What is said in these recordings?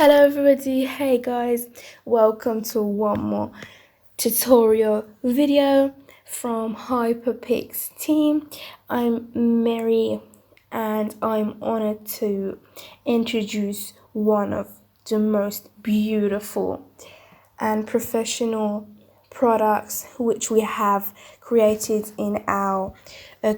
Hello everybody, hey guys, welcome to one more tutorial video from Hyperpix team. I'm Mary and I'm honored to introduce one of the most beautiful and professional products which we have created in our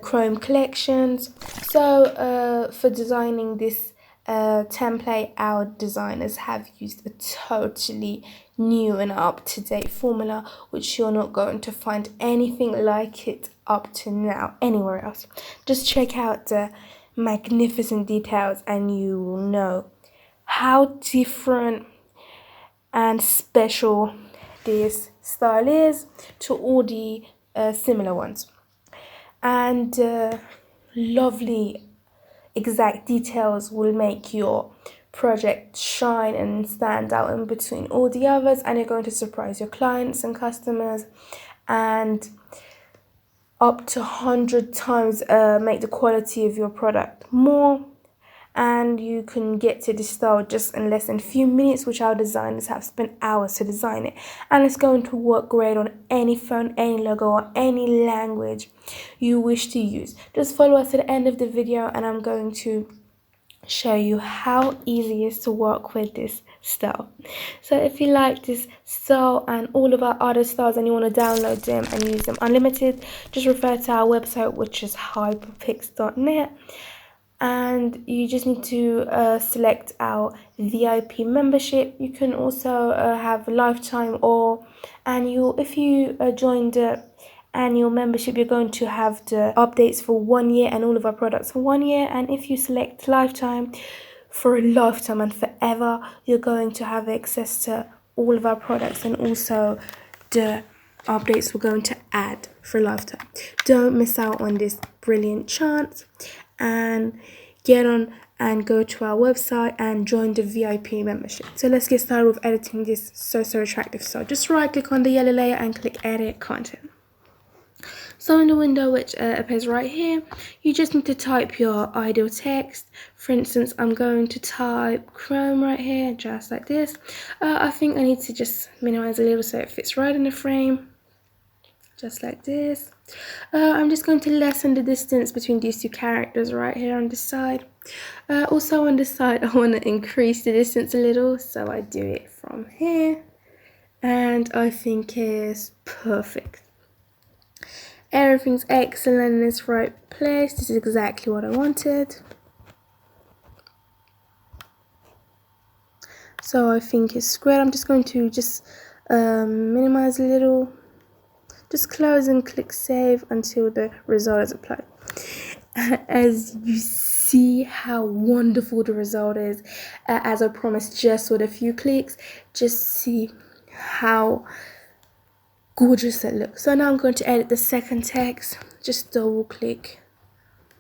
Chrome collections. So for designing this template, our designers have used a totally new and up-to-date formula which you're not going to find anything like it up to now anywhere else. Just check out the magnificent details and you will know how different and special this style is to all the similar ones. And lovely exact details will make your project shine and stand out in between all the others, and you're going to surprise your clients and customers and up to 100 times make the quality of your product more. And you can get to this style just in less than a few minutes, which our designers have spent hours to design it, and it's going to work great on any phone, any logo, or any language you wish to use. Just follow us to the end of the video and I'm going to show you how easy it is to work with this style. So if you like this style and all of our other styles and you want to download them and use them unlimited, just refer to our website, which is hyperpix.net. And you just need to select our VIP membership. You can also have lifetime or annual. If you join the annual membership, you're going to have the updates for 1 year and all of our products for 1 year. And if you select lifetime, for a lifetime and forever, you're going to have access to all of our products and also the updates we're going to add for a lifetime. Don't miss out on this brilliant chance and get on and go to our website and join the VIP membership. So let's get started with editing this so attractive. So just right click on the yellow layer and click edit content. So in the window which appears right here, you just need to type your ideal text. For instance, I'm going to type Chrome right here, just like this. I think I need to just minimize a little so it fits right in the frame, just like this. I'm just going to lessen the distance between these two characters right here on this side. Also on this side, I want to increase the distance a little, so I do it from here, and I think it's perfect. Everything's excellent in its right place. This is exactly what I wanted. So I think it's great. I'm just going to minimize a little. Just close and click save until the result is applied. As you see how wonderful the result is, as I promised, just with a few clicks, just see how gorgeous it looks. So now I'm going to edit the second text. Just double click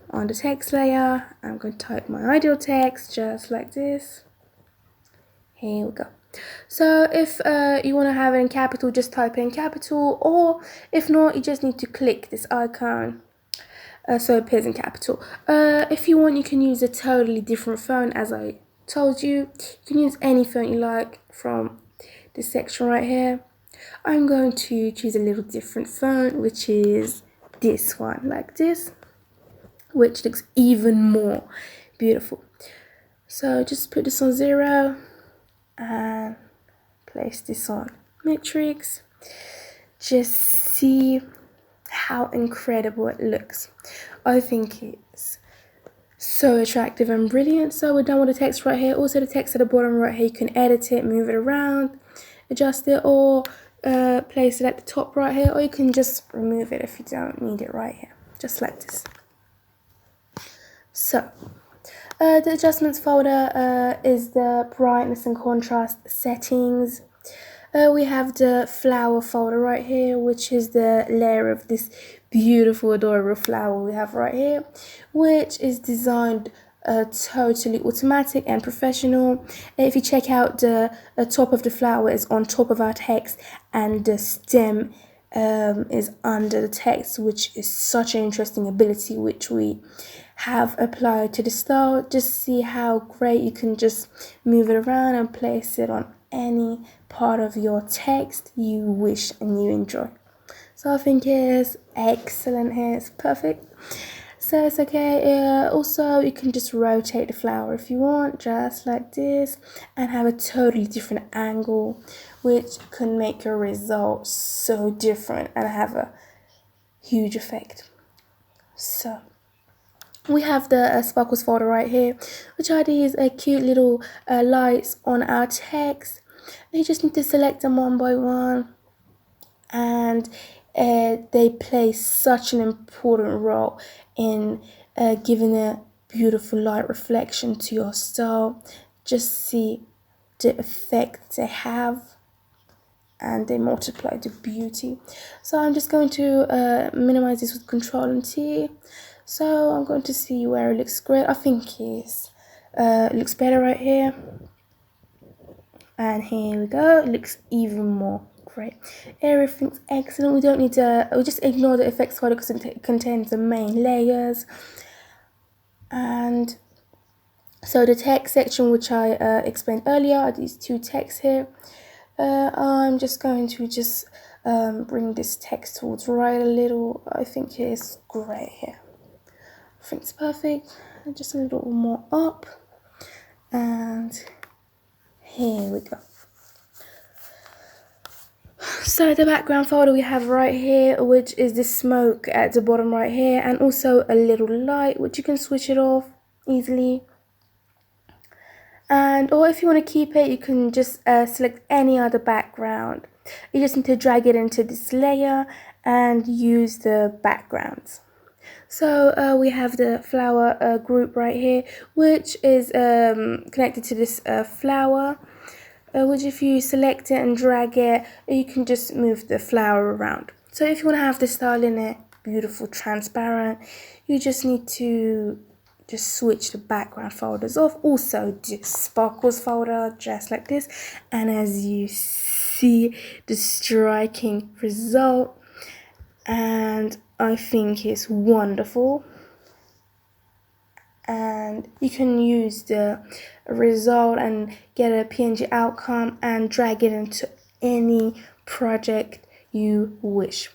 on the text layer. I'm going to type my ideal text just like this. Here we go. So if you want to have it in capital, just type it in capital, or if not, you just need to click this icon so it appears in capital. If you want, you can use a totally different font. As I told you, you can use any font you like from this section right here. I'm going to choose a little different font, which is this one, like this, which looks even more beautiful. So just put this on 0 and place this on matrix. Just see how incredible it looks. I think it's so attractive and brilliant. So we're done with the text right here. Also the text at the bottom right here, you can edit it, move it around, adjust it, or place it at the top right here, or you can just remove it if you don't need it right here, just like this. So the adjustments folder is the brightness and contrast settings. We have the flower folder right here, which is the layer of this beautiful adorable flower we have right here, which is designed totally automatic and professional. If you check out the top of the flower is on top of our text, and the stem is under the text, which is such an interesting ability which we have applied to the style. Just see how great you can just move it around and place it on any part of your text you wish and you enjoy. So I think it's excellent here, it's perfect. So it's okay. Also, you can just rotate the flower if you want, just like this, and have a totally different angle, which can make your result so different and have a huge effect. So we have the sparkles folder right here, which are these cute little lights on our text. You just need to select them one by one, and they play such an important role in giving a beautiful light reflection to your style. Just see the effect they have, and they multiply the beauty. So I'm just going to minimize this with Control and T. So I'm going to see where it looks great. I think it looks better right here. And here we go. It looks even more great. Everything's excellent. We don't need to, we just ignore the effects folder because it contains the main layers. And so the text section, which I explained earlier, are these two texts here. I'm just going to bring this text towards right a little. I think it's great here. I think it's perfect. And just a little more up. And here we go. So the background folder we have right here, which is the smoke at the bottom right here, and also a little light, which you can switch it off easily. And or if you want to keep it, you can just select any other background. You just need to drag it into this layer and use the backgrounds. So we have the flower group right here, which is connected to this flower. Which if you select it and drag it, you can just move the flower around. So if you want to have the style in it, beautiful, transparent, you just need to just switch the background folders off. Also the sparkles folder, just like this. And as you see, the striking result, and I think it's wonderful. And you can use the result and get a PNG outcome and drag it into any project you wish.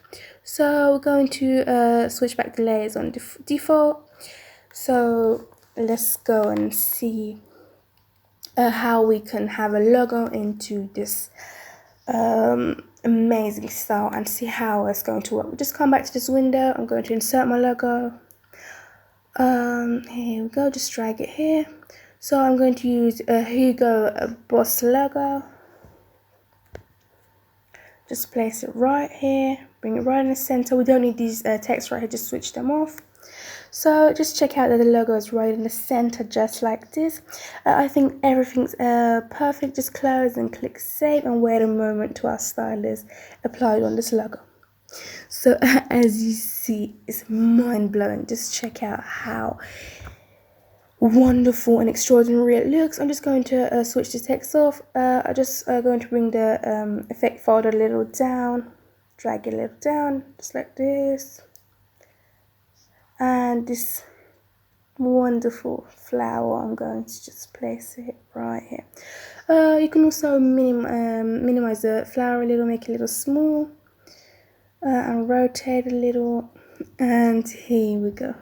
So we're going to switch back the layers on default. So let's go and see how we can have a logo into this amazing style and see how it's going to work. We'll just come back to this window. I'm going to insert my logo. Here we go, just drag it here. So I'm going to use a Hugo Boss logo. Just place it right here, bring it right in the center. We don't need these text right here, just switch them off. So just check out that the logo is right in the center, just like this. I think everything's perfect. Just close and click save and wait a moment to our style is applied on this logo. So as you see, it's mind-blowing. Just check out how wonderful and extraordinary it looks. I'm just going to switch the text off. I'm just going to bring the effect folder a little down, drag it a little down, just like this. And this wonderful flower, I'm going to just place it right here. You can also minimize the flower a little, make it a little small. And rotate a little, and here we go.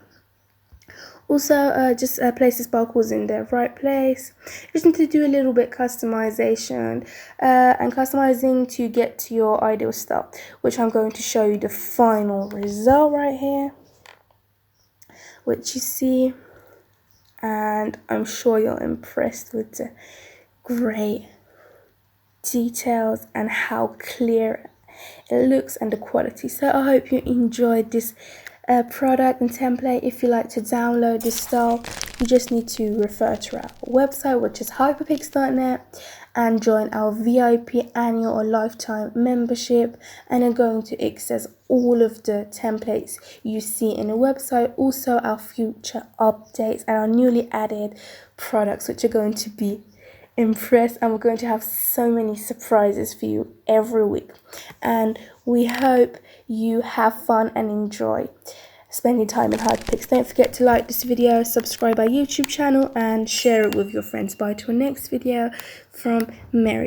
Also just place the sparkles in the right place. Just need to do a little bit customization and customizing to get to your ideal style, which I'm going to show you the final result right here, which you see, and I'm sure you're impressed with the great details and how clear it looks and the quality. So I hope you enjoyed this product and template. If you like to download this style, you just need to refer to our website, which is hyperpix.net, and join our VIP annual or lifetime membership, and you're going to access all of the templates you see in the website, also our future updates and our newly added products, which are going to be impressed, and we're going to have so many surprises for you every week, and we hope you have fun and enjoy spending time in Hyperpix. Don't forget to like this video, subscribe our YouTube channel, and share it with your friends. Bye to our next video from Mary.